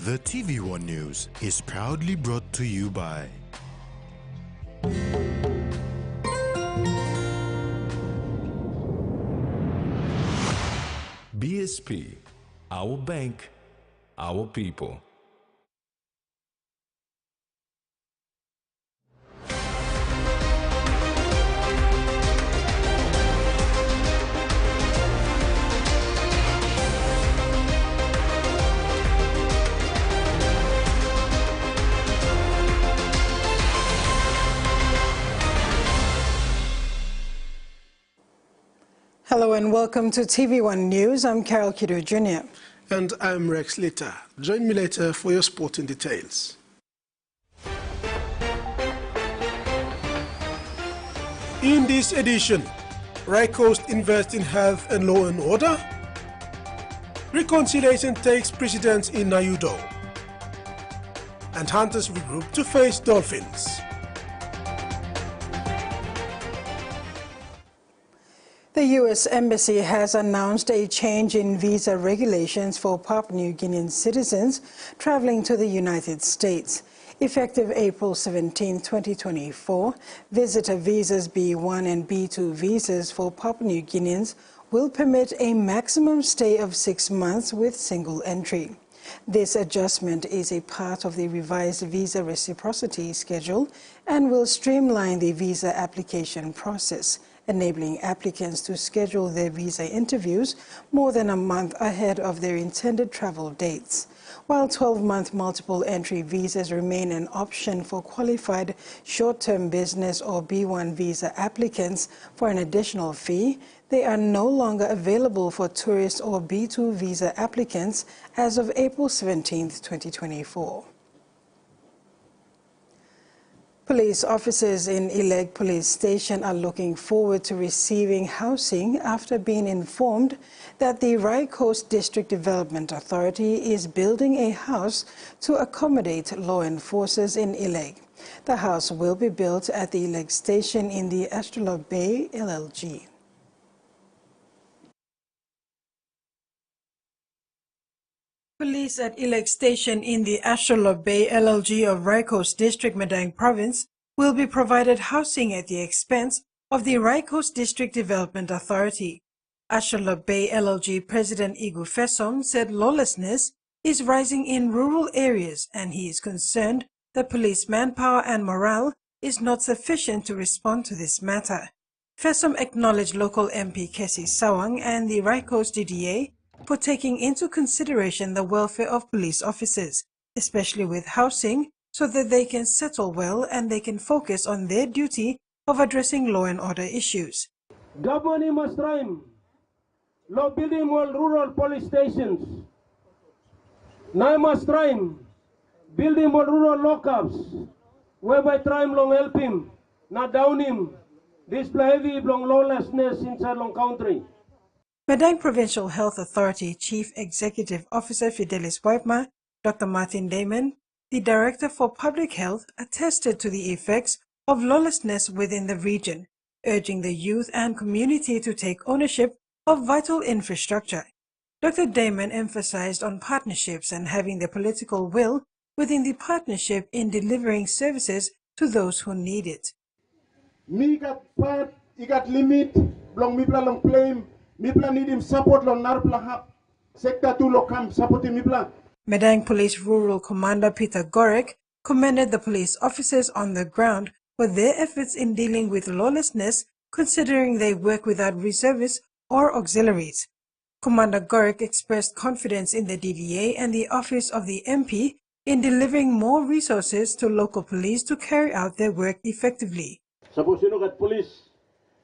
The TVWAN News is proudly brought to you by BSP, our bank, our people. Hello and welcome to TVWAN News. I'm Carol Kido Jr. And I'm Rex Litter. Join me later for your sporting details. In this edition, Right Coast invests in health and law and order. Reconciliation takes precedence in Nayudo. And hunters regroup to face dolphins. The U.S. Embassy has announced a change in visa regulations for Papua New Guinean citizens traveling to the United States. Effective April 17, 2024, visitor visas B1 and B2 visas for Papua New Guineans will permit a maximum stay of 6 months with single entry. This adjustment is a part of the revised visa reciprocity schedule and will streamline the visa application process, enabling applicants to schedule their visa interviews more than a month ahead of their intended travel dates. While 12-month multiple entry visas remain an option for qualified short-term business or B1 visa applicants for an additional fee, they are no longer available for tourist or B2 visa applicants as of April 17, 2024. Police officers in Ileg Police Station are looking forward to receiving housing after being informed that the Right Coast District Development Authority is building a house to accommodate law enforcers in Ileg. The house will be built at the Ileg Station in the Astrolabe Bay, LLG. Police at Ileg Station in the Astrolabe Bay LLG of Right Coast District, Madang Province, will be provided housing at the expense of the Right Coast District Development Authority. Astrolabe Bay LLG President Igu Fesom said lawlessness is rising in rural areas and he is concerned that police manpower and morale is not sufficient to respond to this matter. Fesom acknowledged local MP Kesi Sawang and the Right Coast DDA for taking into consideration the welfare of police officers, especially with housing, so that they can settle well and they can focus on their duty of addressing law and order issues. Government must try law building more rural police stations. Now must try building more rural lockups, whereby crime long help him, not down him. Display heavy long lawlessness inside long country. Madang Provincial Health Authority Chief Executive Officer Fidelis Waipma, Dr. Martin Damon, the Director for Public Health, attested to the effects of lawlessness within the region, urging the youth and community to take ownership of vital infrastructure. Dr. Damon emphasized on partnerships and having the political will within the partnership in delivering services to those who need it. Me got part, he got limit, long me long claim. Mipla need him support long narpla hap. Sector 2 lokam support him Mipla. Madang Police Rural Commander Peter Gorek commended the police officers on the ground for their efforts in dealing with lawlessness, considering they work without reservists or auxiliaries. Commander Gorek expressed confidence in the DDA and the office of the MP in delivering more resources to local police to carry out their work effectively. Suppose you look at police,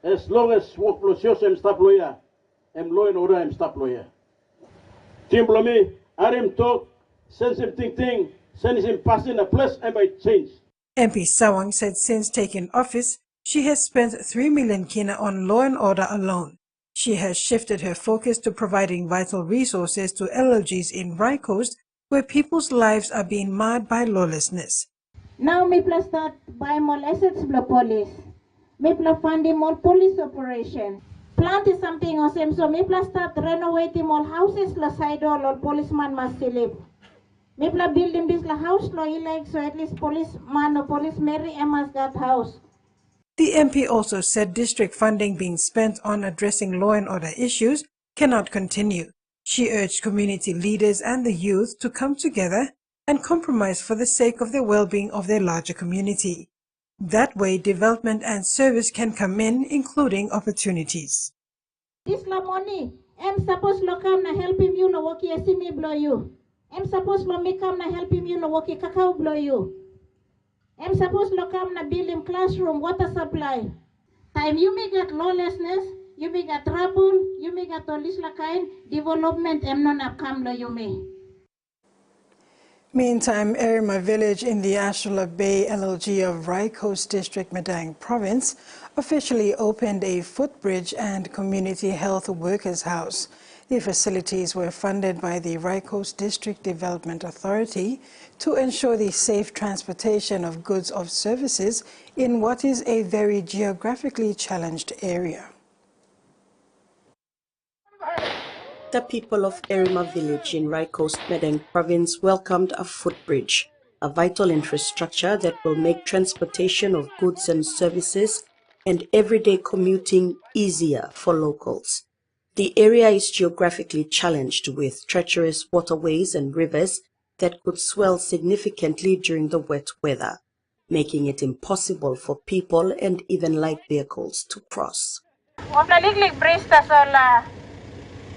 as long as work procedures and staff lawyer, and law and order and staff lawyer. Team Blomi, RM talk, sends him thing, sends him passing a place and by change. MP Sawang said since taking office, she has spent 3 million kina on law and order alone. She has shifted her focus to providing vital resources to LLGs in Right Coast, where people's lives are being marred by lawlessness. Now me plus start buy more assets for police. Me plus funding more police operation. Planting something awesome, so me plus start renovating more houses la side or policeman must live. Mipla building this la house lo like so at least policeman or police Mary Emma's got house. The MP also said district funding being spent on addressing law and order issues cannot continue. She urged community leaders and the youth to come together and compromise for the sake of the well-being of their larger community. That way, development and service can come in, including opportunities. This la money, I'm supposed to come na help him you no work see me blow you. I'm supposed to me come na help him you no work cacao blow you. I'm supposed to come na build him classroom, water supply. Time you may get lawlessness, you may get trouble, you may get all this la kind development am not come lo you may. Meantime, Erima village in the Ashula Bay LLG of Rai Coast District, Madang Province, officially opened a footbridge and community health workers' house. The facilities were funded by the Rai Coast District Development Authority to ensure the safe transportation of goods or services in what is a very geographically challenged area. The people of Erima village in Rai Coast, Madang Province welcomed a footbridge, a vital infrastructure that will make transportation of goods and services and everyday commuting easier for locals. The area is geographically challenged with treacherous waterways and rivers that could swell significantly during the wet weather, making it impossible for people and even light vehicles to cross.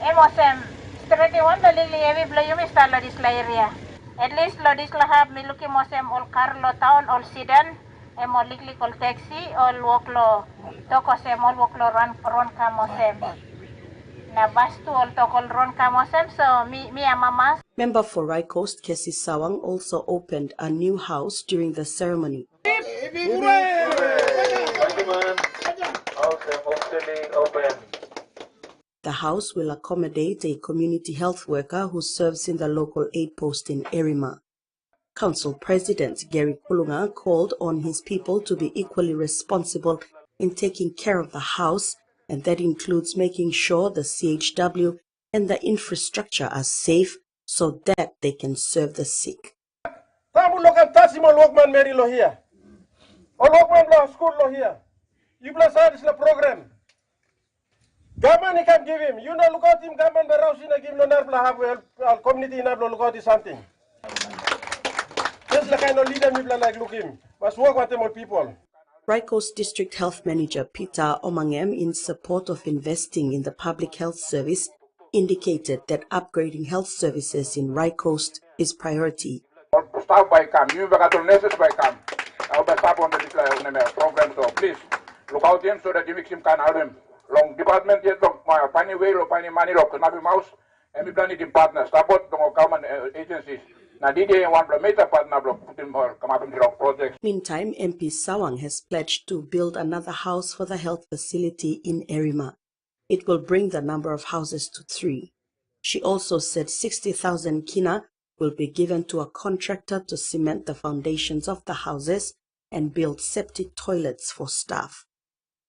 Emosem, straight one the ligli heavy blow you miss la area. At least lodis la have me looking mosem all car lo town all sedan, emo ligli call taxi all walk lo toko sem all walk lo run kamosem. Na bastu all toko run kamosem so me and mama. Member for Rai Coast, Kesi Sawang, also opened a new house during the ceremony. The house will accommodate a community health worker who serves in the local aid post in Erima. Council President Gary Kulunga called on his people to be equally responsible in taking care of the house, and that includes making sure the CHW and the infrastructure are safe so that they can serve the sick. Government he can give him. You know, look at him. Government Barausina give no nerve have community nablo look out something. Just like kind of leader people like look him. Must work with them all people. Rai Coast District Health Manager Peter Omangem, in support of investing in the public health service, indicated that upgrading health services in Rai Coast is priority. Start by come. You got to necessary by come. I'll be start on the program. So please look out him so that you make him can help him. Long department yet long pani way or pani money rock to nabi mouse and we plan it in partners support the government agencies. Now DDA one meter partner block put in more come up in the rock project. Meantime, MP Sawang has pledged to build another house for the health facility in Erima. It will bring the number of houses to 3. She also said 60,000 kina will be given to a contractor to cement the foundations of the houses and build septic toilets for staff.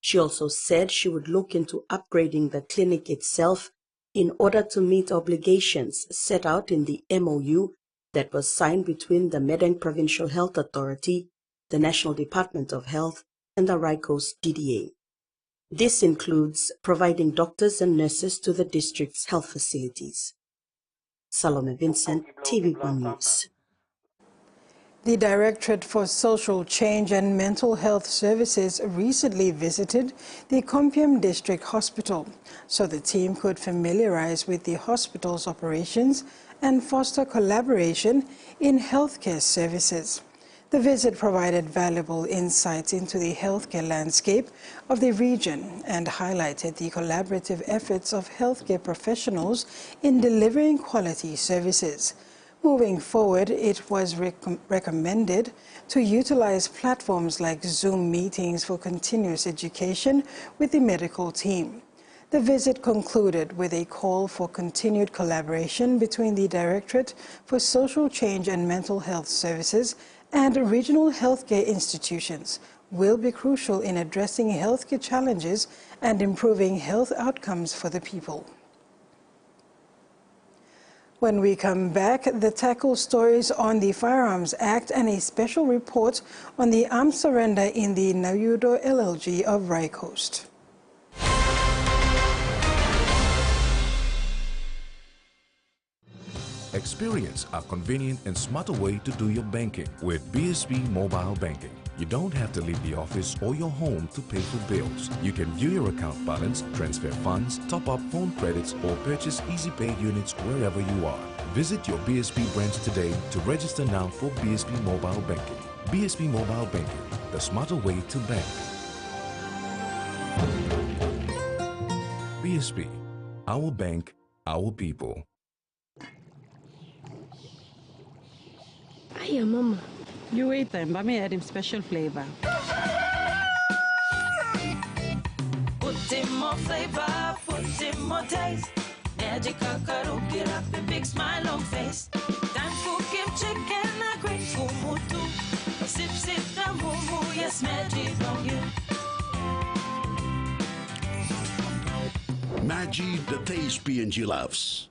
She also said she would look into upgrading the clinic itself in order to meet obligations set out in the MOU that was signed between the Madang Provincial Health Authority, the National Department of Health, and the Rai Coast DDA. This includes providing doctors and nurses to the district's health facilities. Salome Vincent, TVWAN News. The Directorate for Social Change and Mental Health Services recently visited the Kompiam District Hospital so the team could familiarize with the hospital's operations and foster collaboration in healthcare services. The visit provided valuable insights into the healthcare landscape of the region and highlighted the collaborative efforts of healthcare professionals in delivering quality services. Moving forward, it was recommended to utilize platforms like Zoom meetings for continuous education with the medical team. The visit concluded with a call for continued collaboration between the Directorate for Social Change and Mental Health Services and regional healthcare institutions will be crucial in addressing healthcare challenges and improving health outcomes for the people. When we come back, the tackle stories on the Firearms Act and a special report on the armed surrender in the Nayudo LLG of Rye Coast. Experience a convenient and smarter way to do your banking with BSB Mobile Banking. You don't have to leave the office or your home to pay for bills. You can view your account balance, transfer funds, top up phone credits, or purchase easy pay units wherever you are. Visit your BSB branch today to register now for BSB Mobile Banking. BSB Mobile Banking, the smarter way to bank. BSB, our bank, our people. Hiya, Mama. You wait then, but me add him special flavor. Put in more flavor, put in more taste. Magic kakaruki, up a big smile on face. Time for kimchi and a great fumutu. Sip, sip, the moo, yes, magic on you. Magic, the taste PNG loves.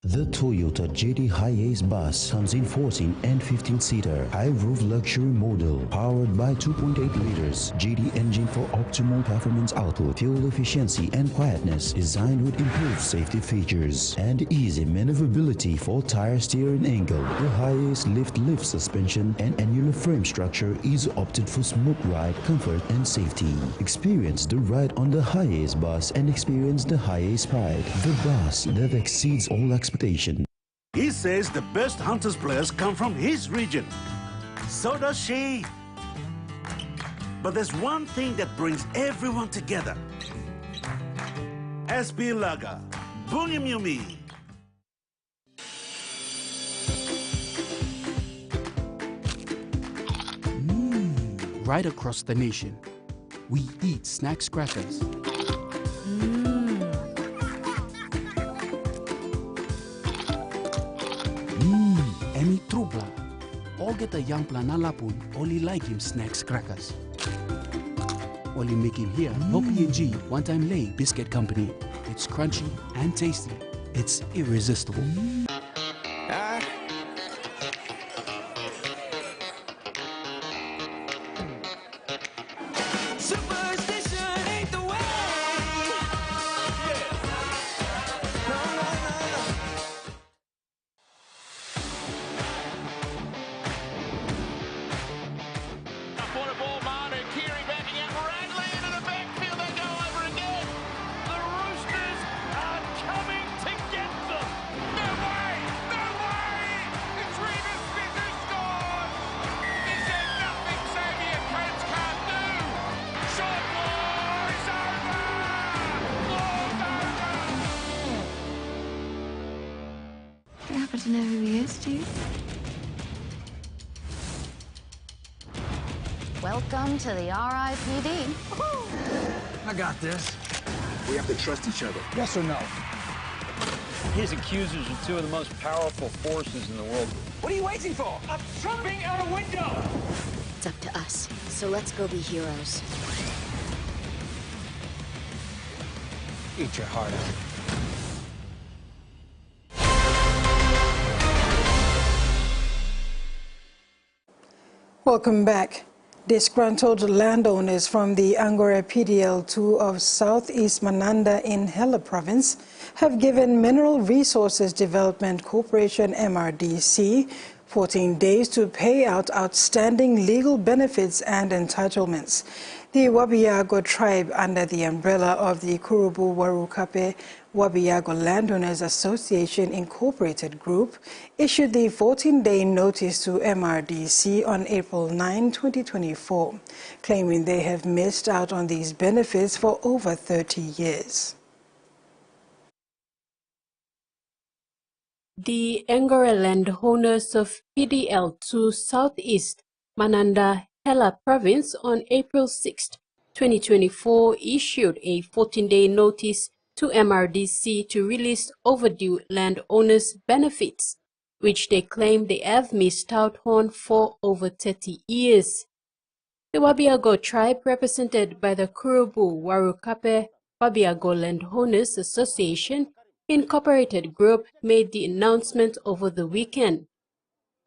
The Toyota JD Hi-Ace bus comes in 14 and 15-seater high-roof luxury model powered by 2.8 liters JD engine for optimal performance output, fuel efficiency and quietness, designed with improved safety features and easy maneuverability for tire steering angle. The Hi-Ace lift suspension and annular frame structure is opted for smooth ride, comfort and safety. Experience the ride on the Hi-Ace bus and experience the Hi-Ace pride, the bus that exceeds all expectations. He says the best Hunters players come from his region. So does she. But there's one thing that brings everyone together. SB Lager, Bunyamyumi. Right across the nation, we eat snacks crackers. Emi Trubla, all get a young planalapun, only like him snacks crackers. Only make him here, no PNG, one-time lay biscuit company. It's crunchy and tasty. It's irresistible. You happen to know who he is, do you? Welcome to the RIPD. I got this. We have to trust each other. Yes or no? His accusers are two of the most powerful forces in the world. What are you waiting for? I'm jumping out a window! It's up to us, so let's go be heroes. Eat your heart out. Welcome back. Disgruntled landowners from the Angora PDL2 of Southeast Mananda in Hela Province have given Mineral Resources Development Corporation MRDC 14 days to pay out outstanding legal benefits and entitlements. The Wabiyago tribe, under the umbrella of the Kurubu Warukape Wabiyago Landowners Association Incorporated Group, issued the 14-day notice to MRDC on April 9, 2024, claiming they have missed out on these benefits for over 30 years. The Angora landowners of PDL2 Southeast Mananda Hela Province on April 6, 2024 issued a 14-day notice to MRDC to release overdue landowners' benefits, which they claim they have missed out on for over 30 years. The Wabiyago tribe, represented by the Kurubu Warukape Wabiyago Landowners Association, Incorporated Group made the announcement over the weekend.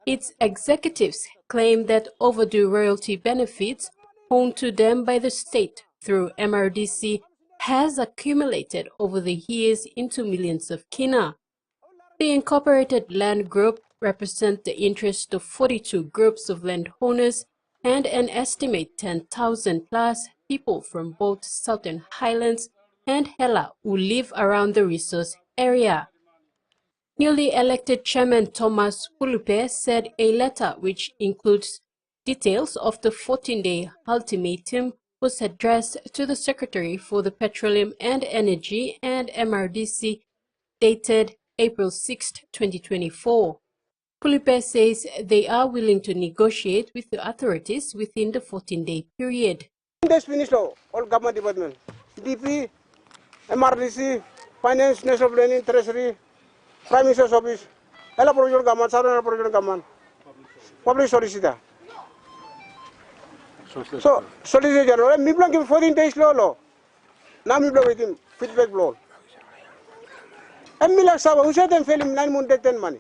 Its executives claim that overdue royalty benefits owed to them by the state through MRDC has accumulated over the years into millions of kina. The Incorporated Land Group represents the interest of 42 groups of landowners and an estimate 10,000 plus people from both Southern Highlands and Hela who live around the resource area. Newly elected Chairman Thomas Pulupe said a letter which includes details of the 14-day ultimatum was addressed to the Secretary for the Petroleum and Energy and MRDC dated April 6, 2024. Pulupe says they are willing to negotiate with the authorities within the 14-day period. This finish all government department, DP, MRDC, Finance, National Planning, Treasury, Prime Minister's Office, all provincial government, southern provincial government, public solicitor. So, Solicitor General, me plan give 14 days law. Now me plan with him feedback law. And me like Saba, who said them fail him 9 months, 10 money.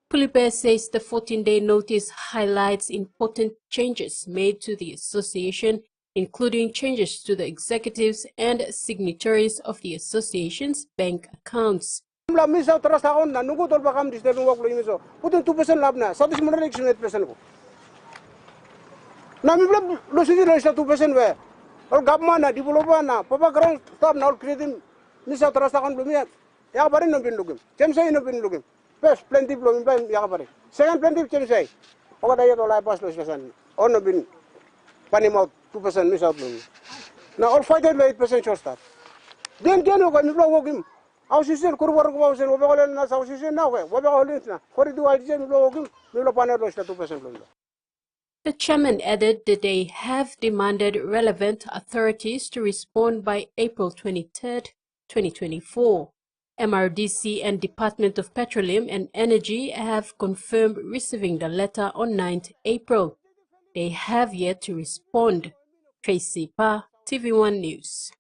Pulupe says the 14-day notice highlights important changes made to the association, including changes to the executives and signatories of the association's bank accounts. Miss out trust account na nungu tol bakam disturbing work lo imiso. Putun 2% lab na. South East Monroe election 8% ko. Na mi bla lo sidi lo isa 2% we. All government na developer na papa ground stop na all creating miss out trust account lo mi. Ya bari no bin lugim. Chemsay no bin lugim. First plaintiff lo mi ba ya bari. Second plaintiff chemsay. Oka dayo to lai pass lo special. On no bin panim out 2% miss out lo mi. Na all fighted lo 8% short start. Then o ko mi bla wogim. The chairman added that they have demanded relevant authorities to respond by April 23, 2024. MRDC and Department of Petroleum and Energy have confirmed receiving the letter on 9th April. They have yet to respond. Tracy Pa, TVWAN News.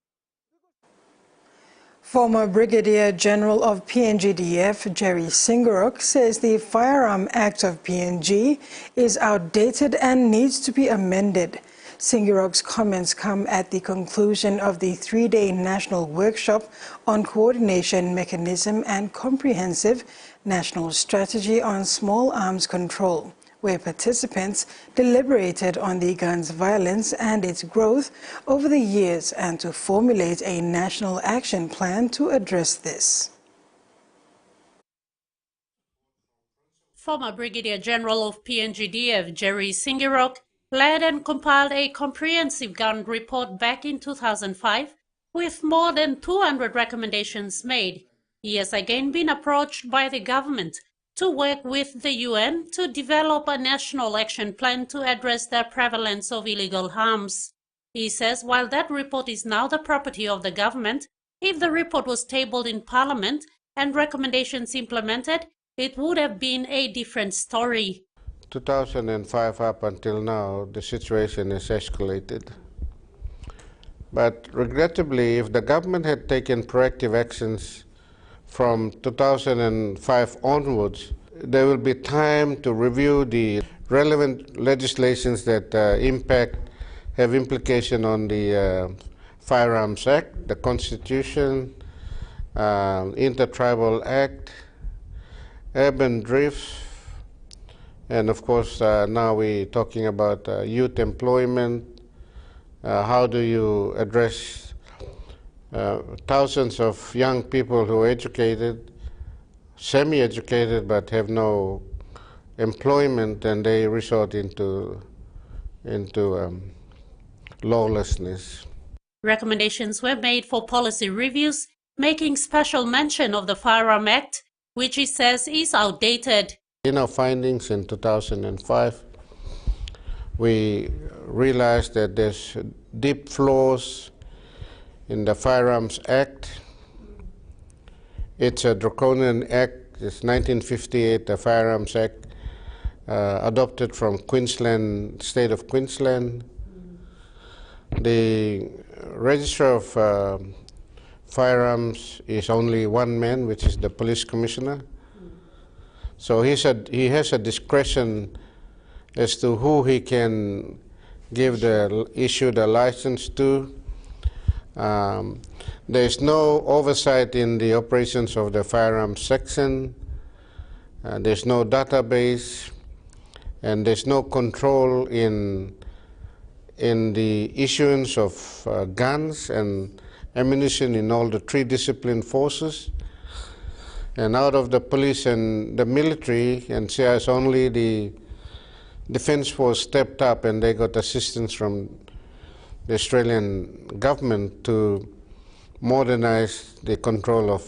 Former Brigadier General of PNGDF, Jerry Singarok, says the Firearms Act of PNG is outdated and needs to be amended. Singarok's comments come at the conclusion of the 3-day national workshop on coordination mechanism and comprehensive national strategy on small arms control, where participants deliberated on the gun's violence and its growth over the years and to formulate a national action plan to address this. Former Brigadier General of PNGDF, Jerry Singarok, led and compiled a comprehensive gun report back in 2005 with more than 200 recommendations made. He has again been approached by the government to work with the UN to develop a national action plan to address the prevalence of illegal arms. He says while that report is now the property of the government, if the report was tabled in Parliament and recommendations implemented, it would have been a different story. 2005 up until now, the situation is escalated. But regrettably, if the government had taken proactive actions from 2005 onwards, there will be time to review the relevant legislations that have implication on the Firearms Act, the Constitution, Intertribal Act, urban drifts, and of course now we're talking about youth employment. How do you address thousands of young people who are educated, semi-educated, but have no employment, and they resort into lawlessness. Recommendations were made for policy reviews, making special mention of the Firearms Act, which he says is outdated. In our findings in 2005, we realized that there's deep flaws in the Firearms Act. It's a draconian act. It's 1958, the Firearms Act, adopted from Queensland, state of Queensland. The Register of Firearms is only one man, which is the police commissioner. So he has a discretion as to who he can issue the license to. There is no oversight in the operations of the firearms section. There's no database, and there's no control in the issuance of guns and ammunition in all the 3 disciplined forces. And out of the police and the military and CIS only, the Defence Force stepped up and they got assistance from the Australian government to modernize the control of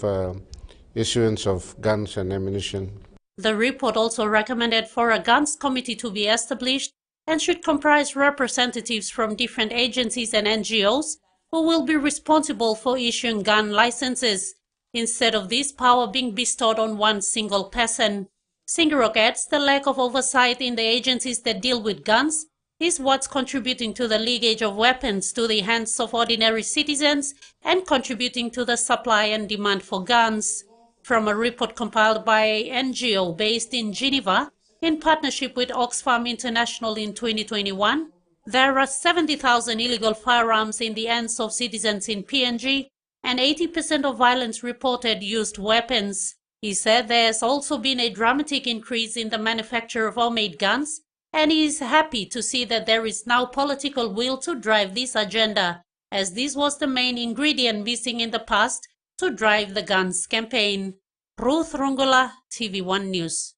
issuance of guns and ammunition. The report also recommended for a guns committee to be established and should comprise representatives from different agencies and NGOs who will be responsible for issuing gun licenses, instead of this power being bestowed on one single person. Singarok adds the lack of oversight in the agencies that deal with guns is what's contributing to the leakage of weapons to the hands of ordinary citizens and contributing to the supply and demand for guns. From a report compiled by an NGO based in Geneva in partnership with Oxfam International in 2021, there are 70,000 illegal firearms in the hands of citizens in PNG, and 80% of violence reported used weapons. He said there has also been a dramatic increase in the manufacture of homemade guns, and he is happy to see that there is now political will to drive this agenda, as this was the main ingredient missing in the past to drive the guns campaign. Ruth Rongola, TV1 News.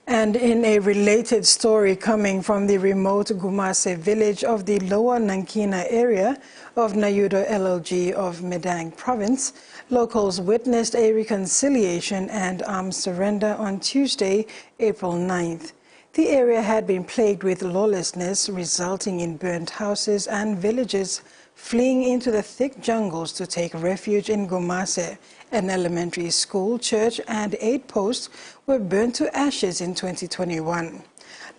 And in a related story coming from the remote Gumase village of the Lower Nankina area of Nayudo LLG of Medang province, locals witnessed a reconciliation and armed surrender on Tuesday, April 9th. The area had been plagued with lawlessness, resulting in burnt houses and villagers fleeing into the thick jungles to take refuge in Gumase. An elementary school, church and 8 posts were burnt to ashes in 2021.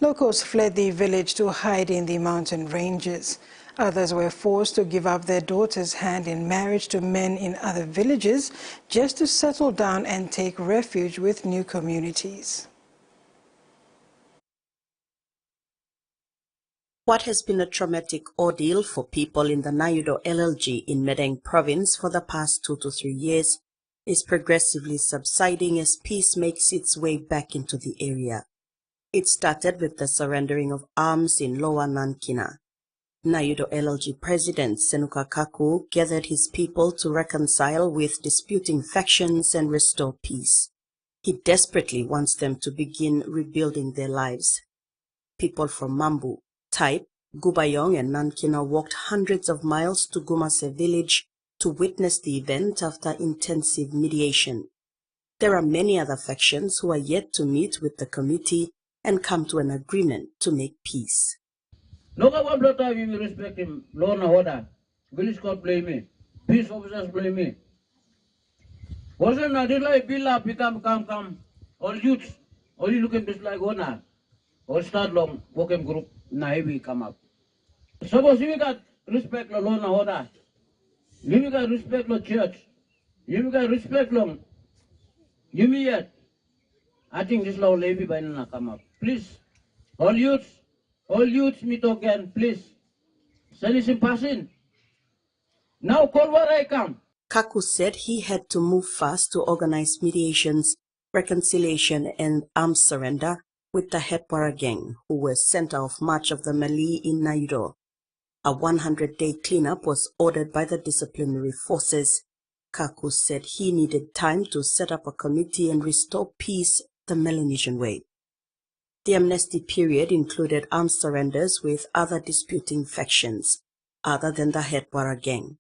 Locals fled the village to hide in the mountain ranges. Others were forced to give up their daughters' hand in marriage to men in other villages just to settle down and take refuge with new communities. What has been a traumatic ordeal for people in the Nayudo LLG in Medang province for the past 2 to 3 years is progressively subsiding as peace makes its way back into the area. It started with the surrendering of arms in Lower Nankina. Nayudo LLG President Senuka Kaku gathered his people to reconcile with disputing factions and restore peace. He desperately wants them to begin rebuilding their lives. People from Mambu, Taip, Gubayong and Nankina walked hundreds of miles to Gumase village to witness the event after intensive mediation. There are many other factions who are yet to meet with the committee and come to an agreement to make peace. No one blood time we respect him. Law and order. Village court blame me. Peace officers blame me. Wasn't not like bill up, come. All youths, all you looking just like owner. Or start long, working group, naive come up. Suppose we got respect law and order. You got respect the church. You got respect long. You me yet. I think this law levy by now come up. Please, all youths meet again, please. Send us in passing. Now call where I come. Kaku said he had to move fast to organize mediations, reconciliation and arms surrender with the Hetwara gang, who were center of much of the melee in Nayudo. A 100-day cleanup was ordered by the disciplinary forces. Kaku said he needed time to set up a committee and restore peace the Melanesian way. The amnesty period included arms surrenders with other disputing factions, other than the Hetwara gang.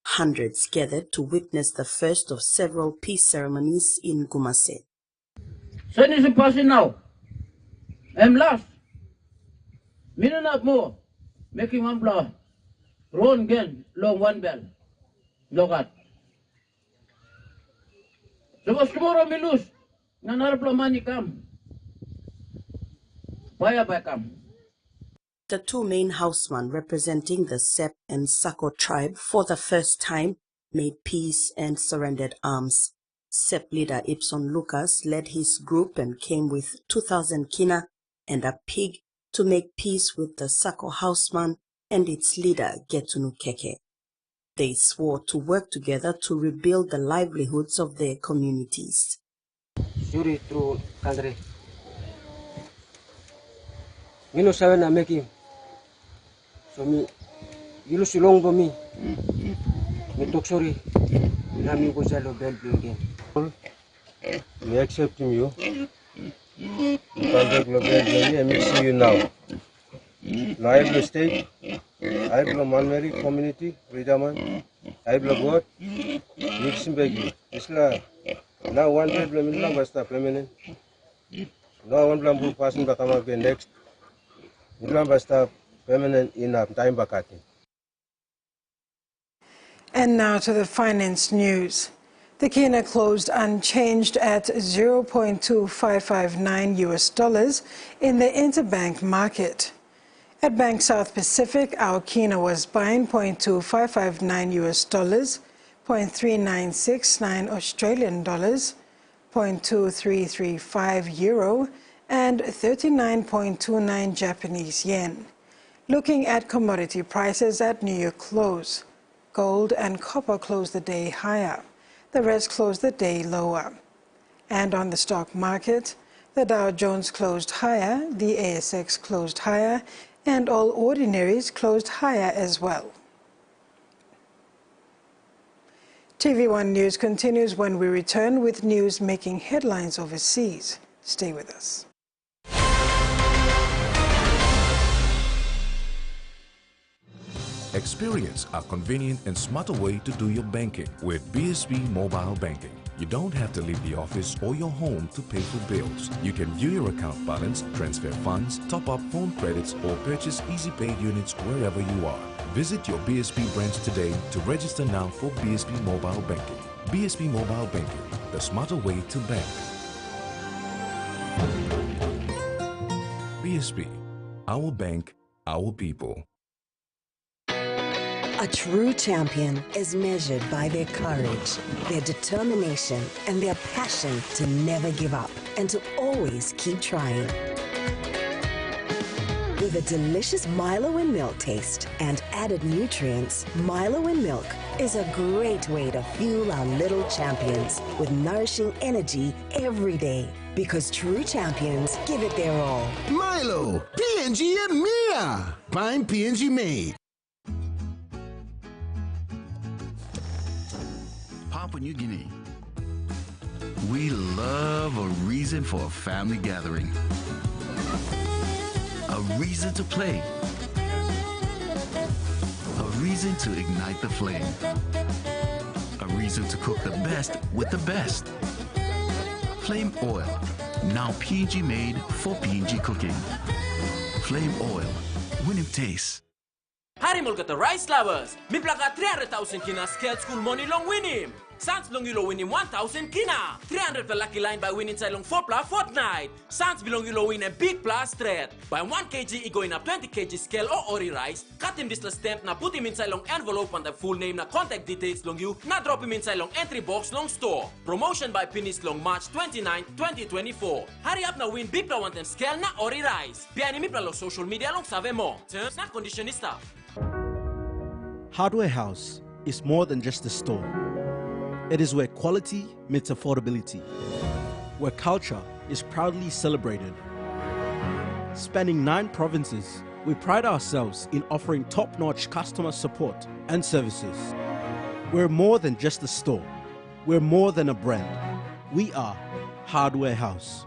Hundreds gathered to witness the first of several peace ceremonies in Gumase. Send us in passing now. I'm last. Minute up more. Making one blow. Run again, long one bell. Look at. So tomorrow we lose. Another money come. Fire by come. The 2 main housemen representing the Sep and Sako tribe for the first time made peace and surrendered arms. SEP leader Ipson Lucas led his group and came with 2,000 kina and a pig to make peace with the Sako houseman and its leader Getunu Keke. They swore to work together to rebuild the livelihoods of their communities. Yuri through country. You know, seven I'm making. So me, you lose long for me. Me talk sorry. Now me go sell bell again. Me accepting you. You come back to bell and me see you now. Now I will stay. I will Manmeri community, Ridaman. I will God. Mixing begi. Isla. Now one problem in Lamba stop permanent. Now one bamboo passing back again next. Lamba stop permanent in time bakati. And now to the finance news. The kina closed unchanged at 0.2559 US dollars in the interbank market. At Bank South Pacific, our kina was buying 0.2559 US dollars, 0.3969 Australian dollars, 0.2335 euro, and 39.29 Japanese yen. Looking at commodity prices at New York close, gold and copper closed the day higher. The rest closed the day lower. And on the stock market, the Dow Jones closed higher, the ASX closed higher, and all ordinaries closed higher as well. TVWAN News continues when we return with news making headlines overseas. Stay with us. Experience a convenient and smarter way to do your banking with BSB Mobile Banking. You don't have to leave the office or your home to pay for bills. You can view your account balance, transfer funds, top up phone credits, or purchase Easy Pay units wherever you are. Visit your BSB branch today to register now for BSB Mobile Banking. BSB Mobile Banking, the smarter way to bank. BSB, our bank, our people. A true champion is measured by their courage, their determination, and their passion to never give up and to always keep trying. With a delicious Milo in Milk taste and added nutrients, Milo in Milk is a great way to fuel our little champions with nourishing energy every day. Because true champions give it their all. Milo, PNG and Mia. Find PNG made. Papua New Guinea. We love a reason for a family gathering. A reason to play. A reason to ignite the flame. A reason to cook the best with the best. Flame Oil, now PNG made for PNG cooking. Flame Oil, winning taste. Hari mulkata rice lovers. Mi plaka 300,000 kina scale school money long win him. Sans belong you win him 1,000 kina. 300 per lucky line by winning inside long 4 plus fortnight. Sans belong you win a big plus thread. By 1 kg, he going up 20 kg scale or ori rice. Cut him this stamp na put him inside long envelope and the full name na contact details long you. Na drop him inside long entry box long store. Promotion by Pinis long March 29, 2024. Hurry up na win big plus 110 scale na ori rice. Piani mi long social media long save mo. Terms na conditionista. Hardware House is more than just a store. It is where quality meets affordability, where culture is proudly celebrated. Spanning 9 provinces, we pride ourselves in offering top-notch customer support and services. We're more than just a store. We're more than a brand. We are Hardware House.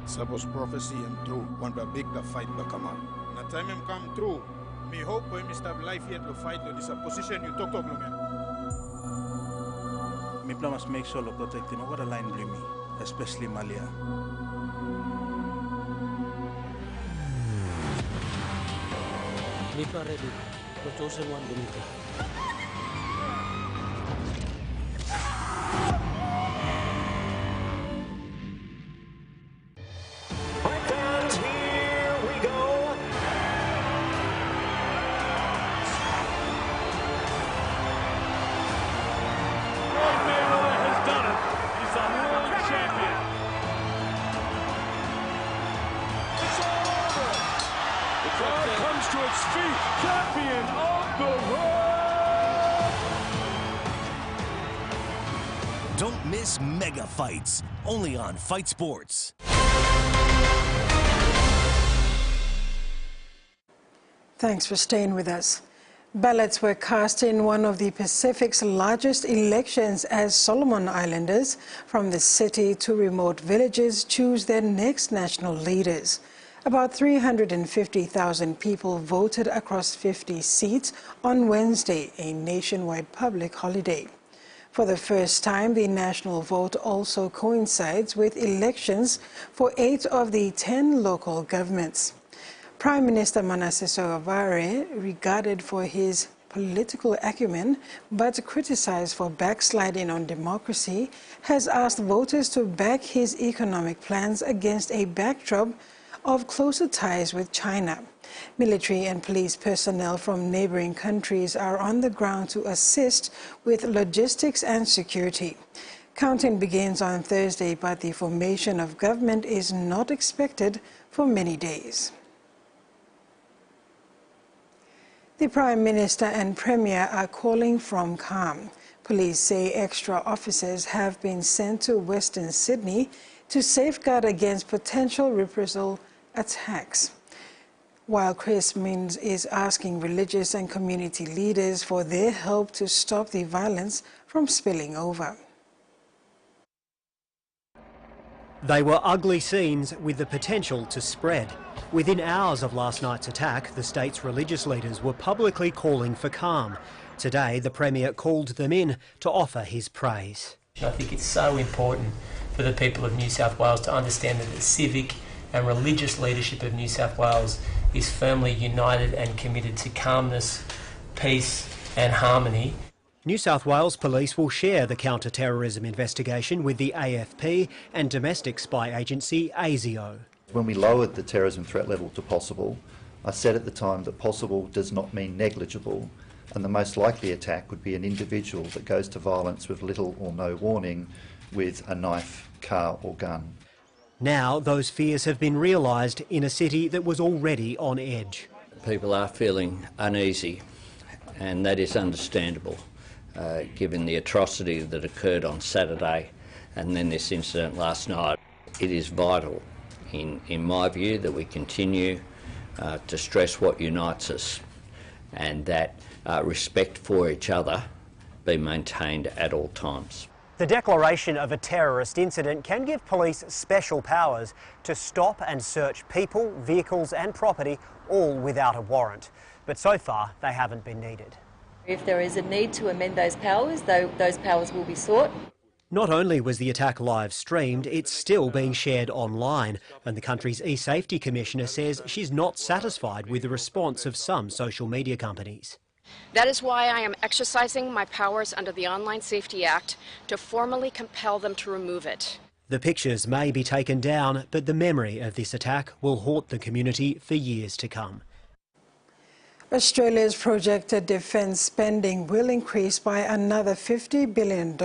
Suppose prophecy am true, one the big the fight will come on. Na time him come true, me hope when me stop life yet to fight to this position you talk me. Me plan must make sure to protect him over the line bring me, especially Malia. Me plan ready. The chosen one Benito. to its feet, champion of the world! Don't miss mega fights, only on Fight Sports. Thanks for staying with us. Ballots were cast in one of the Pacific's largest elections as Solomon Islanders from the city to remote villages choose their next national leaders. About 350,000 people voted across 50 seats on Wednesday, a nationwide public holiday. For the first time, the national vote also coincides with elections for 8 of the 10 local governments. Prime Minister Manasseh Sogavare, regarded for his political acumen but criticized for backsliding on democracy, has asked voters to back his economic plans against a backdrop of closer ties with China. Military and police personnel from neighboring countries are on the ground to assist with logistics and security. Counting begins on Thursday, but the formation of government is not expected for many days. The Prime Minister and Premier are calling from calm. Police say extra officers have been sent to Western Sydney to safeguard against potential reprisal attacks, while Chris Minns is asking religious and community leaders for their help to stop the violence from spilling over. They were ugly scenes with the potential to spread. Within hours of last night's attack, the state's religious leaders were publicly calling for calm. Today, the Premier called them in to offer his praise. I think it's so important for the people of New South Wales to understand that the civic and religious leadership of New South Wales is firmly united and committed to calmness, peace and harmony. New South Wales Police will share the counter-terrorism investigation with the AFP and domestic spy agency ASIO. When we lowered the terrorism threat level to possible, I said at the time that possible does not mean negligible, and the most likely attack would be an individual that goes to violence with little or no warning with a knife, car or gun. Now those fears have been realised in a city that was already on edge. People are feeling uneasy, and that is understandable. Given the atrocity that occurred on Saturday and then this incident last night. It is vital, in my view, that we continue to stress what unites us and that respect for each other be maintained at all times. The declaration of a terrorist incident can give police special powers to stop and search people, vehicles and property, all without a warrant. But so far, they haven't been needed. If there is a need to amend those powers, those powers will be sought. Not only was the attack live streamed, it's still being shared online, and the country's e-safety commissioner says she's not satisfied with the response of some social media companies. That is why I am exercising my powers under the Online Safety Act to formally compel them to remove it. The pictures may be taken down, but the memory of this attack will haunt the community for years to come. Australia's projected defence spending will increase by another $50 billion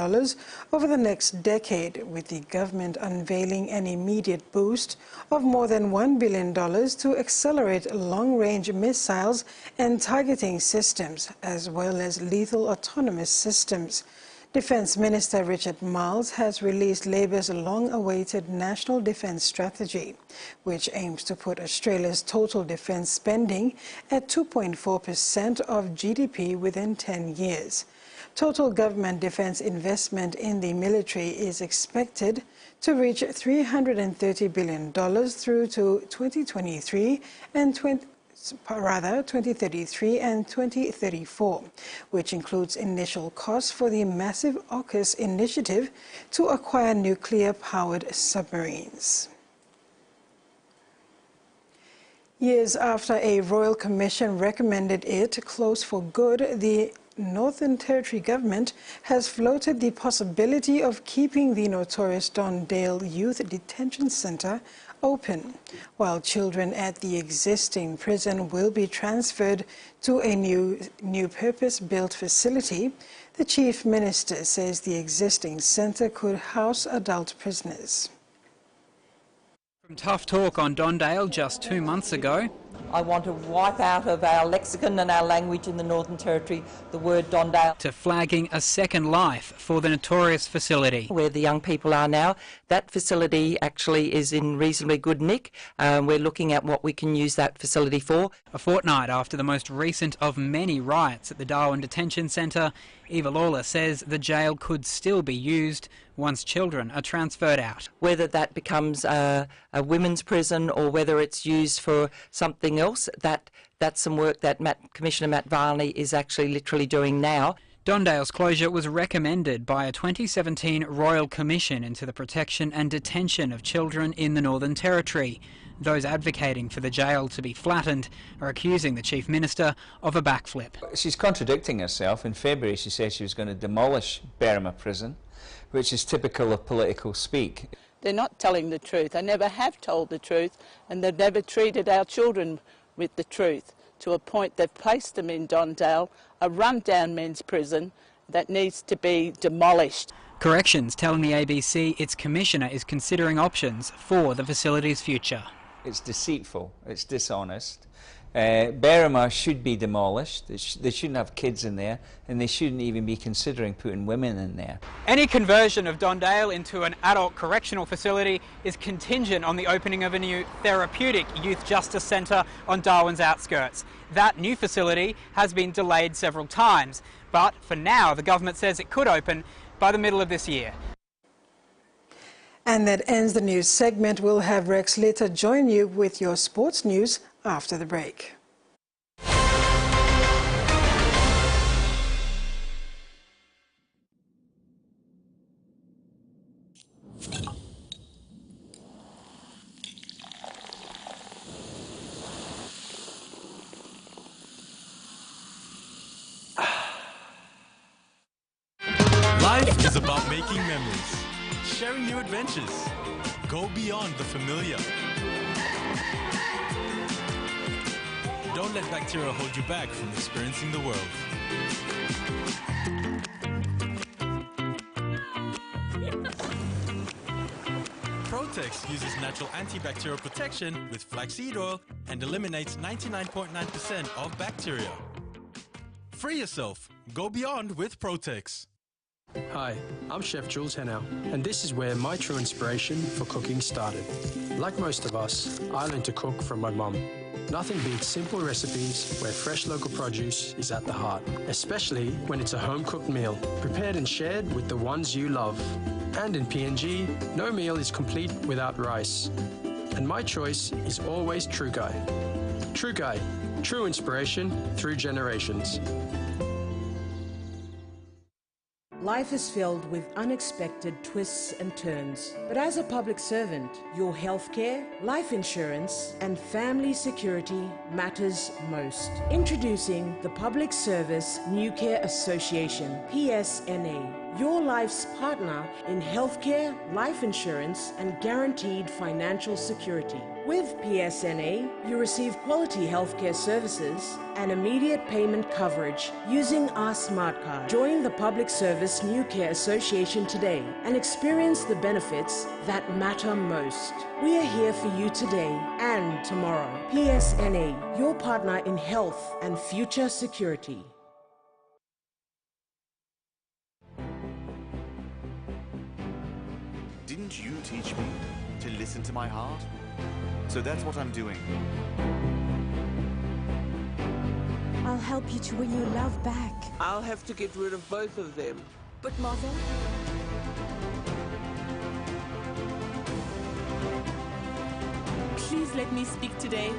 over the next decade, with the government unveiling an immediate boost of more than $1 billion to accelerate long-range missiles and targeting systems, as well as lethal autonomous systems. Defence Minister Richard Marles has released Labor's long-awaited National Defence Strategy, which aims to put Australia's total defence spending at 2.4% of GDP within 10 years. Total government defence investment in the military is expected to reach $330 billion through to 2033 and 2033 and 2034, which includes initial costs for the massive AUKUS initiative to acquire nuclear-powered submarines. Years after a royal commission recommended it close for good, the Northern Territory government has floated the possibility of keeping the notorious Don Dale Youth Detention Centre open, while children at the existing prison will be transferred to a new purpose-built facility. The Chief Minister says the existing centre could house adult prisoners. From tough talk on Don Dale just 2 months ago, I want to wipe out of our lexicon and our language in the Northern Territory the word Dondale. To flagging a second life for the notorious facility. Where the young people are now, that facility actually is in reasonably good nick. We're looking at what we can use that facility for. A fortnight after the most recent of many riots at the Darwin Detention Centre, Eva Lawler says the jail could still be used once children are transferred out. Whether that becomes a women's prison or whether it's used for something else, that's some work that Commissioner Matt Varney is actually literally doing now. Dondale's closure was recommended by a 2017 Royal Commission into the protection and detention of children in the Northern Territory. Those advocating for the jail to be flattened are accusing the Chief Minister of a backflip. She's contradicting herself. In February she said she was going to demolish Berrima Prison, which is typical of political speak. They're not telling the truth. They never have told the truth, and they've never treated our children with the truth, to a point they've placed them in Dondale, a run-down men's prison that needs to be demolished. Corrections telling the ABC its commissioner is considering options for the facility's future. It's deceitful, it's dishonest. Berrima should be demolished. They shouldn't have kids in there, and they shouldn't even be considering putting women in there. Any conversion of Dondale into an adult correctional facility is contingent on the opening of a new therapeutic youth justice centre on Darwin's outskirts. That new facility has been delayed several times, but for now the government says it could open by the middle of this year. And that ends the news segment. We'll have Rex later join you with your sports news after the break. Life is about making memories, sharing new adventures. Go beyond the familiar. Don't let bacteria hold you back from experiencing the world. Protex uses natural antibacterial protection with flaxseed oil and eliminates 99.9% of bacteria. Free yourself. Go beyond with Protex. Hi, I'm Chef Jules Hennow, and this is where my true inspiration for cooking started. Like most of us, I learned to cook from my mum. Nothing beats simple recipes where fresh local produce is at the heart, especially when it's a home-cooked meal, prepared and shared with the ones you love. And in PNG, no meal is complete without rice. And my choice is always True Guy. True Guy, true inspiration through generations. Life is filled with unexpected twists and turns. But as a public servant, your healthcare, life insurance, and family security matters most. Introducing the Public Service New Care Association, PSNA, your life's partner in healthcare, life insurance, and guaranteed financial security. With PSNA, you receive quality healthcare services and immediate payment coverage using our smart card. Join the Public Service New Care Association today and experience the benefits that matter most. We are here for you today and tomorrow. PSNA, your partner in health and future security. Didn't you teach me to listen to my heart? So that's what I'm doing. I'll help you to win your love back. I'll have to get rid of both of them. But Mother... Please let me speak today.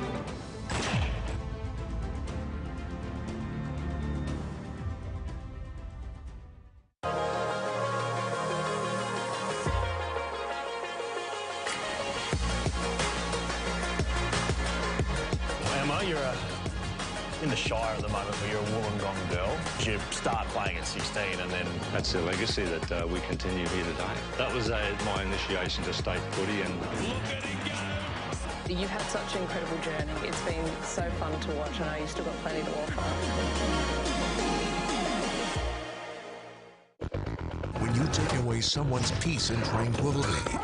You're in the Shire at the moment, but you're a Wollongong girl. You start playing at 16 and then... That's the legacy that we continue here today. That was my initiation to state footy and... You've had such an incredible journey. It's been so fun to watch. I know you've still got plenty to offer. When you take away someone's peace and tranquility,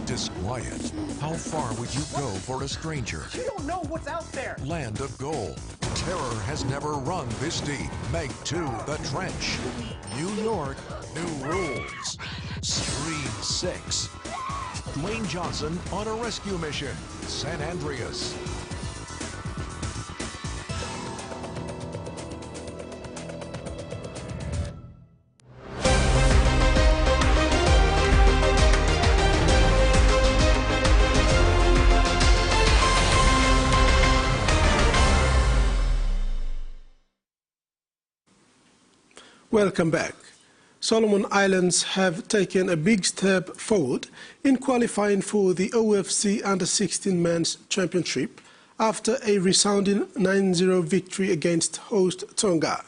Disquiet. How far would you go for a stranger? You don't know what's out there. Land of gold. Terror has never run this deep. Make 2 the trench. New York, new rules. Screen 6. Dwayne Johnson on a rescue mission. San Andreas. Welcome back. Solomon Islands have taken a big step forward in qualifying for the OFC Under-16 Men's Championship after a resounding 9-0 victory against host Tonga.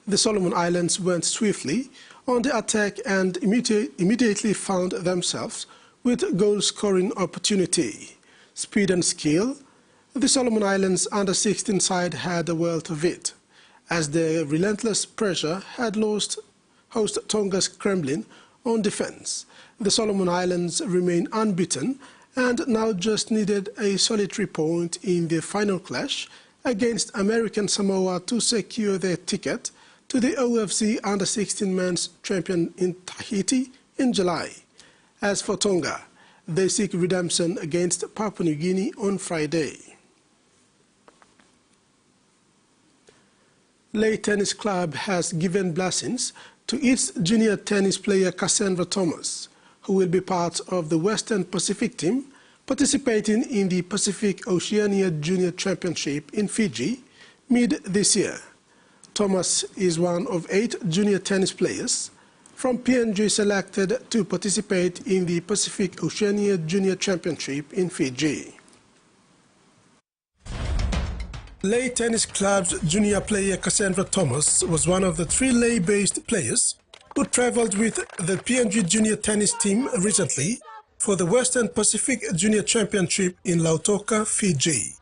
The Solomon Islands went swiftly on the attack and immediately found themselves with goal-scoring opportunity. Speed and skill, the Solomon Islands Under-16 side had a wealth of it, as the relentless pressure had lost host Tonga's scrambling on defense. The Solomon Islands remain unbeaten and now just needed a solitary point in the final clash against American Samoa to secure their ticket to the OFC Under-16 Men's Champion in Tahiti in July. As for Tonga, they seek redemption against Papua New Guinea on Friday. Lay Tennis Club has given blessings to its junior tennis player Cassandra Thomas, who will be part of the Western Pacific team participating in the Pacific Oceania Junior Championship in Fiji mid this year. Thomas is one of 8 junior tennis players from PNG selected to participate in the Pacific Oceania Junior Championship in Fiji. Lay Tennis Club's junior player Cassandra Thomas was one of the 3 Lay-based players who traveled with the PNG junior tennis team recently for the Western Pacific Junior Championship in Lautoka, Fiji.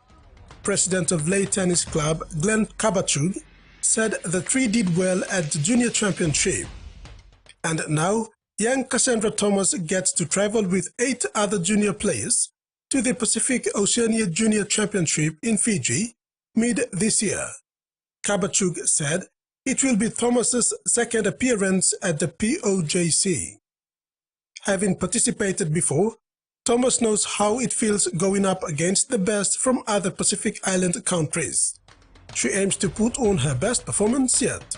President of Lay Tennis Club, Glenn Kabachug, said the 3 did well at the junior championship. And now, young Cassandra Thomas gets to travel with 8 other junior players to the Pacific Oceania Junior Championship in Fiji mid this year. Kabachug said it will be Thomas's second appearance at the POJC. Having participated before, Thomas knows how it feels going up against the best from other Pacific Island countries. She aims to put on her best performance yet.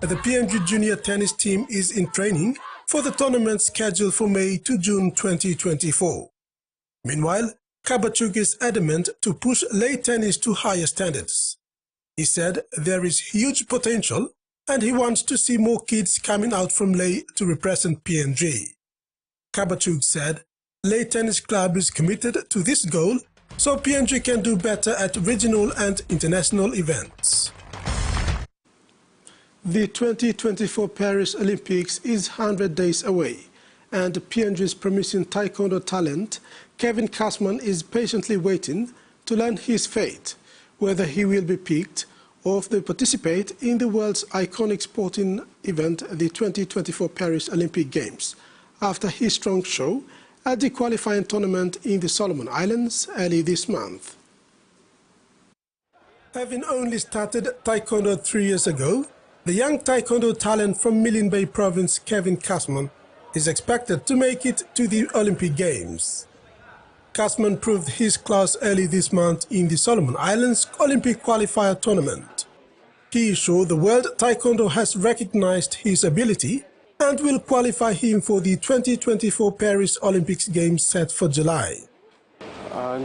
The PNG junior tennis team is in training for the tournament scheduled for May to June 2024. Meanwhile, Kabachug is adamant to push Lay tennis to higher standards. He said there is huge potential and he wants to see more kids coming out from Lay to represent PNG. Kabachug said Lay Tennis Club is committed to this goal so PNG can do better at regional and international events. The 2024 Paris Olympics is 100 days away, and PNG's promising Taekwondo talent Kevin Kasman is patiently waiting to learn his fate, whether he will be picked or if they participate in the world's iconic sporting event, the 2024 Paris Olympic Games, after his strong show at the qualifying tournament in the Solomon Islands early this month. Having only started Taekwondo 3 years ago, the young Taekwondo talent from Milne Bay Province, Kevin Kasman, is expected to make it to the Olympic Games. Kasman proved his class early this month in the Solomon Islands Olympic Qualifier Tournament. He is sure the World Taekwondo has recognized his ability and will qualify him for the 2024 Paris Olympics Games set for July.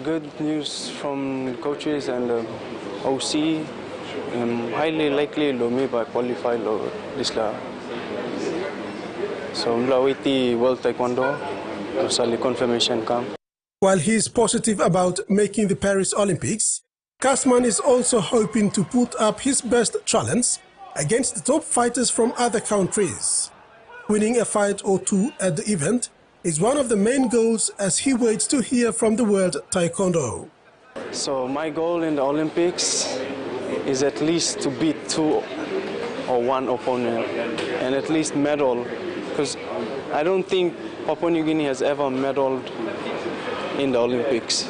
Good news from coaches and OC. Highly likely me by qualify this la. So mlawiti World Taekwondo, so confirmation come. While he is positive about making the Paris Olympics, Kasman is also hoping to put up his best challenge against the top fighters from other countries. Winning a fight or 2 at the event is one of the main goals as he waits to hear from the World Taekwondo. So my goal in the Olympics is at least to beat 2 or 1 opponent and at least medal, because I don't think Papua New Guinea has ever medaled in the Olympics.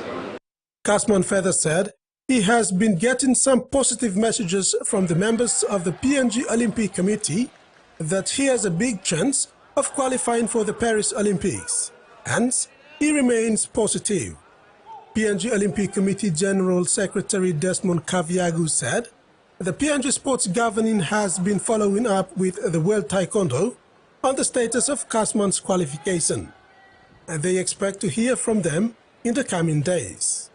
Kasman further said he has been getting some positive messages from the members of the PNG Olympic Committee that he has a big chance of qualifying for the Paris Olympics. Hence, he remains positive. PNG Olympic Committee General Secretary Desmond Kaviagu said the PNG Sports Governing has been following up with the World Taekwondo on the status of Kasman's qualification. And they expect to hear from them in the coming days.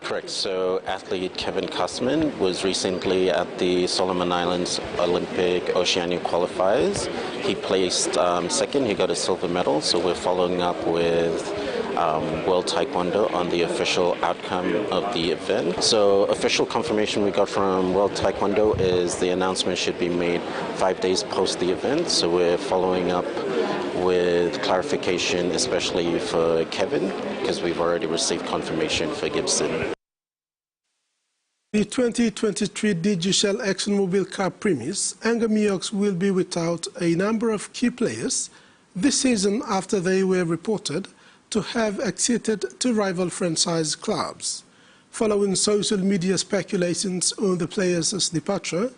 Correct. So athlete Kevin Kasman was recently at the Solomon Islands Olympic Oceania qualifiers. He placed second. He got a silver medal. So we're following up with World Taekwondo on the official outcome of the event. So official confirmation we got from World Taekwondo is the announcement should be made 5 days post the event. So we're following up with clarification, especially for Kevin, because we've already received confirmation for Gibson. The 2023 DG ExxonMobil Cup Premies, Anglo Miox will be without a number of key players this season after they were reported to have exited to rival franchise clubs. Following social media speculations on the players' departure,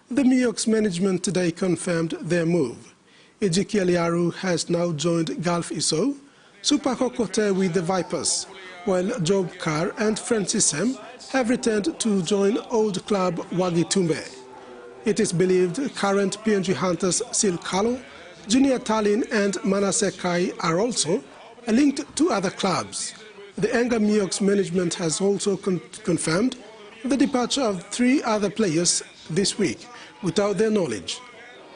the Miox management today confirmed their move. Ezekiel Yaru has now joined Gulf ISO, Supako Kote with the Vipers, while Job Carr and Francis Sem have returned to join old club Wagi Tumbe. It is believed current PNG Hunters Sil Kalo, Junior Tallinn and Manasseh Kai are also linked to other clubs. The Anglo Miox management has also confirmed the departure of 3 other players this week without their knowledge,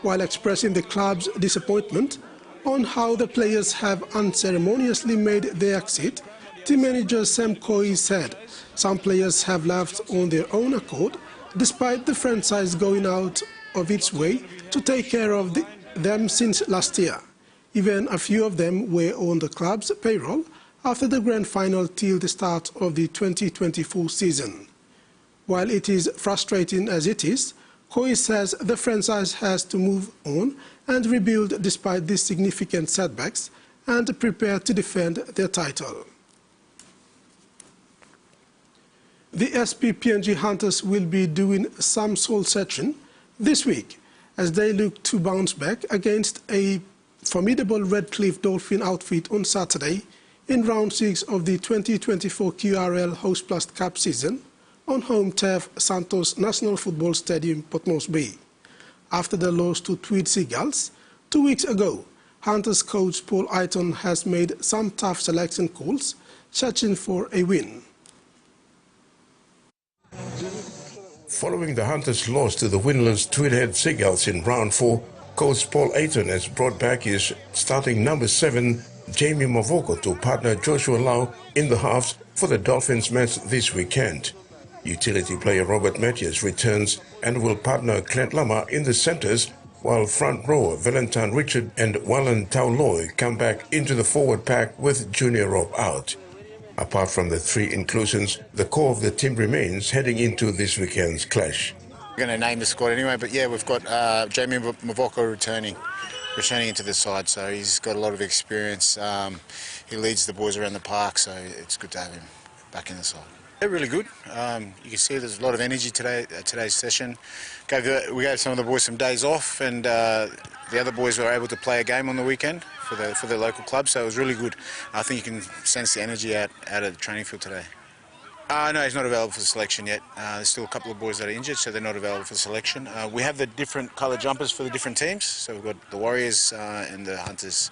while expressing the club's disappointment on how the players have unceremoniously made their exit. Team manager Sam Koi said some players have left on their own accord despite the franchise going out of its way to take care of them since last year. Even a few of them were on the club's payroll after the grand final till the start of the 2024 season. While it is frustrating as it is, Koi says the franchise has to move on and rebuild despite these significant setbacks and prepare to defend their title. The SP PNG Hunters will be doing some soul searching this week as they look to bounce back against a formidable Redcliffe Dolphin outfit on Saturday in round 6 of the 2024 QRL Host Plus Cup season on home turf Santos National Football Stadium, Port Moresby. After the loss to Tweed Seagulls 2 weeks ago, Hunters coach Paul Aiton has made some tough selection calls, searching for a win. Following the Hunters' loss to the winless Tweedhead Seagulls in round 4, coach Paul Aiton has brought back his starting number 7, Jamie Mavoko, to partner Joshua Lau in the halves for the Dolphins match this weekend. Utility player Robert Matthews returns and will partner Clint Lama in the centres, while front rower Valentine Richard and Wallen Tauloi come back into the forward pack with Junior Rob out. Apart from the 3 inclusions, the core of the team remains heading into this weekend's clash. We're going to name the squad anyway, but yeah, we've got Jamie Mavoko returning into the side, so he's got a lot of experience. He leads the boys around the park, so it's good to have him back in the side. They're really good. You can see there's a lot of energy today at today's session. We gave some of the boys some days off, and the other boys were able to play a game on the weekend for their local club, so it was really good. I think you can sense the energy out of the training field today. No, he's not available for selection yet. There's still a couple of boys that are injured, so they're not available for selection. We have the different colour jumpers for the different teams, so we've got the Warriors and the Hunters.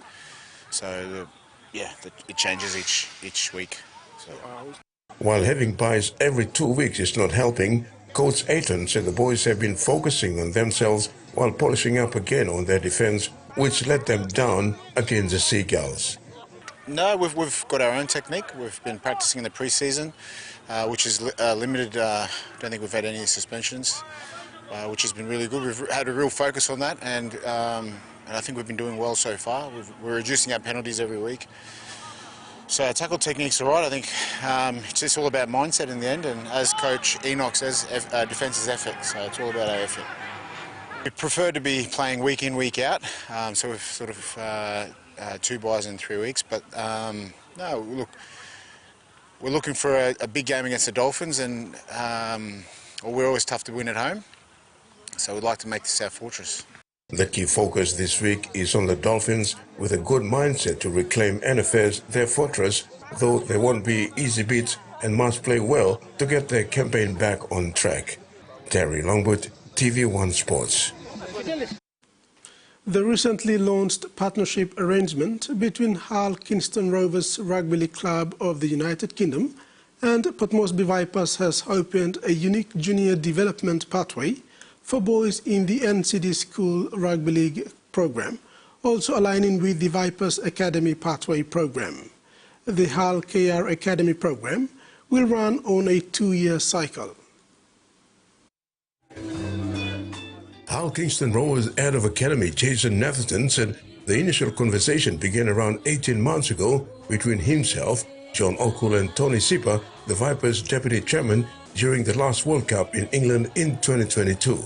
So, it changes each week. So. While having buys every 2 weeks is not helping, Coach Aiton said the boys have been focusing on themselves while polishing up again on their defence, which let them down against the Seagulls. No, we've got our own technique. We've been practicing in the pre-season, which is limited. I don't think we've had any suspensions, which has been really good. We've had a real focus on that, and I think we've been doing well so far. We're reducing our penalties every week. So our tackle techniques are right. I think it's just all about mindset in the end, and as Coach Enoch says, defence is effort, so it's all about our effort. We prefer to be playing week in, week out, so we've sort of 2 buys in 3 weeks, but no, look, we're looking for a big game against the Dolphins, and we're always tough to win at home, so we'd like to make this our fortress. The key focus this week is on the Dolphins with a good mindset to reclaim NFS their fortress, though they won't be easy beats and must play well to get their campaign back on track. Terry Longwood, TV1 Sports. The recently launched partnership arrangement between Hull Kingston Rovers Rugby League Club of the United Kingdom and Port Moresby Vipers has opened a unique junior development pathway for boys in the NCD School Rugby League program, also aligning with the Vipers Academy Pathway program. The Hull KR Academy program will run on a 2-year cycle. Hull Kingston Rovers Head of Academy Jason Netherton said the initial conversation began around 18 months ago between himself, John O'Cool and Tony Sipa, the Vipers Deputy Chairman, during the last World Cup in England in 2022.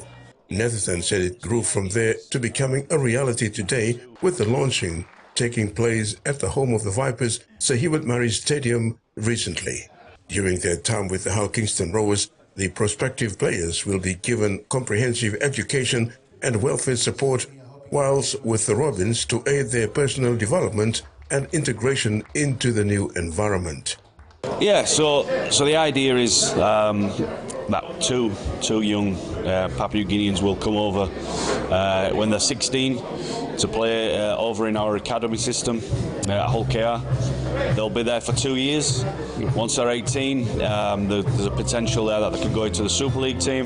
Netherton said it grew from there to becoming a reality today, with the launching taking place at the home of the Vipers, Sir Hubert Murray Stadium, recently. During their time with the Hull Kingston Rovers, the prospective players will be given comprehensive education and welfare support, whilst with the Robins to aid their personal development and integration into the new environment. Yeah, so the idea is that two young Papua New Guineans will come over when they're 16 to play over in our academy system at Hull KR. They'll be there for 2 years. Once they're 18, there's a potential there that they can go into the Super League team.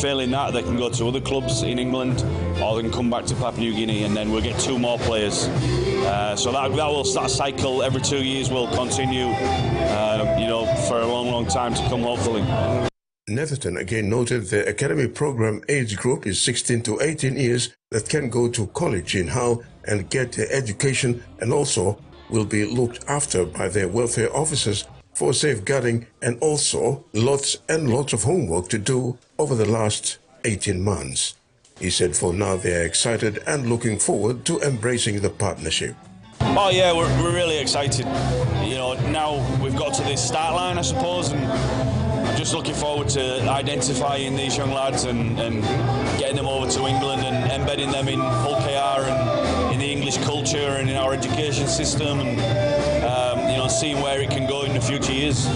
Failing that, they can go to other clubs in England, or they can come back to Papua New Guinea, and then we'll get 2 more players. So that will start a cycle. Every 2 years will continue, for a long time to come, hopefully. Netherton again noted the academy program age group is 16 to 18 years that can go to college in Hull and get their education, and also will be looked after by their welfare officers for safeguarding, and also lots and lots of homework to do over the last 18 months. He said for now they are excited and looking forward to embracing the partnership. Oh yeah, we're really excited. Now we've got to this start line, I suppose, and I'm just looking forward to identifying these young lads and getting them over to England and embedding them in Hull KR and in the English culture and in our education system, and seeing where it can go in the future years.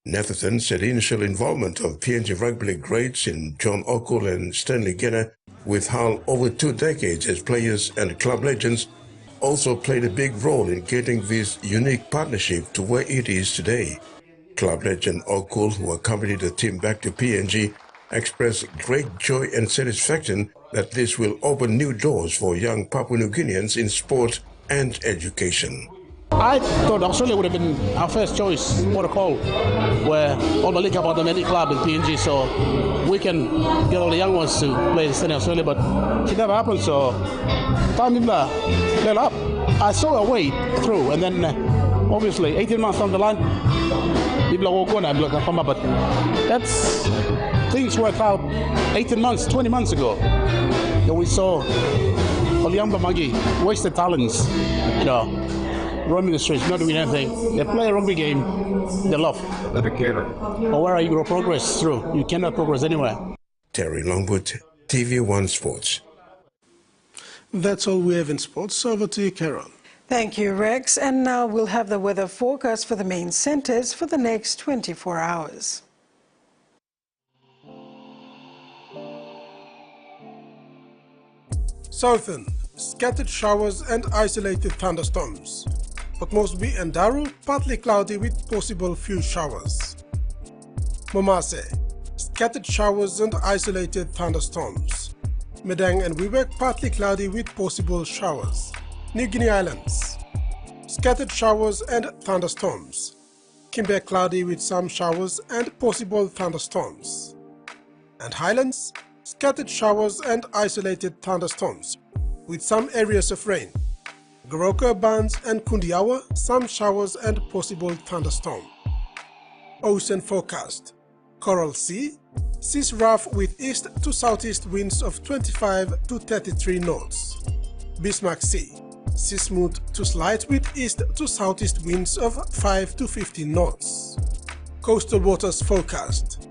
Netherton said initial involvement of PNG Rugby League greats in John O'Cool and Stanley Genna with Hull over 2 decades as players and club legends also played a big role in getting this unique partnership to where it is today. Club legend O'Cool, who accompanied the team back to PNG, expressed great joy and satisfaction that this will open new doors for young Papua New Guineans in sport and education. I thought Australia would have been our first choice protocol, where all the league about any club in PNG, so we can get all the young ones to play in Australia, but it never happened, so time let up. I saw a way through, and then obviously 18 months down the line, people are going to come up, but that's things worked out 18 months, 20 months ago. Then we saw Oliamba Magi, wasted talents, roaming the streets, not doing anything. They play a rugby game, they love. But where are you going to progress through? You cannot progress anywhere. Terry Longwood, TV1 Sports. That's all we have in sports. Over to you, Carol. Thank you, Rex. And now we'll have the weather forecast for the main centres for the next 24 hours. Southern, scattered showers and isolated thunderstorms. Port Moresby and Daru, partly cloudy with possible few showers. Momase, scattered showers and isolated thunderstorms. Medang and Wewak, partly cloudy with possible showers. New Guinea Islands, scattered showers and thunderstorms. Kimber, cloudy with some showers and possible thunderstorms. And Highlands, scattered showers and isolated thunderstorms, with some areas of rain. Goroka, Bands and Kundiawa, some showers and possible thunderstorm. Ocean forecast. Coral Sea, seas rough with east to southeast winds of 25 to 33 knots. Bismarck Sea, Sea smooth to slight with east to southeast winds of 5 to 15 knots. Coastal waters forecast.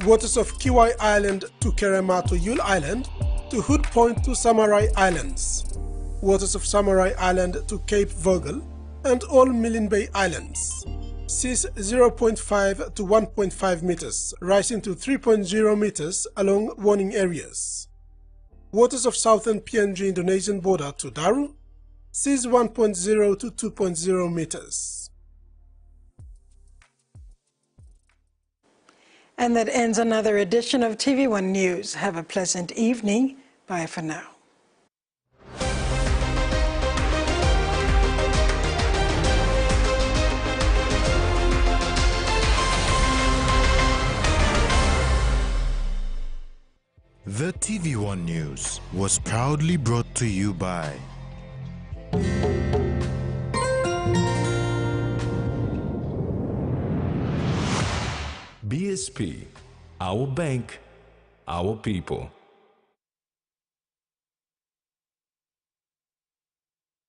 Waters of Kiwai Island to Kerema to Yule Island to Hood Point to Samurai Islands. Waters of Samurai Island to Cape Vogel and all Milne Bay Islands. Seas 0.5 to 1.5 meters, rising to 3.0 meters along warning areas. Waters of southern PNG Indonesian border to Daru. Seas 1.0 to 2.0 meters. And that ends another edition of TV1 News. Have a pleasant evening. Bye for now. The TV1 News was proudly brought to you by BSP, our bank, our people.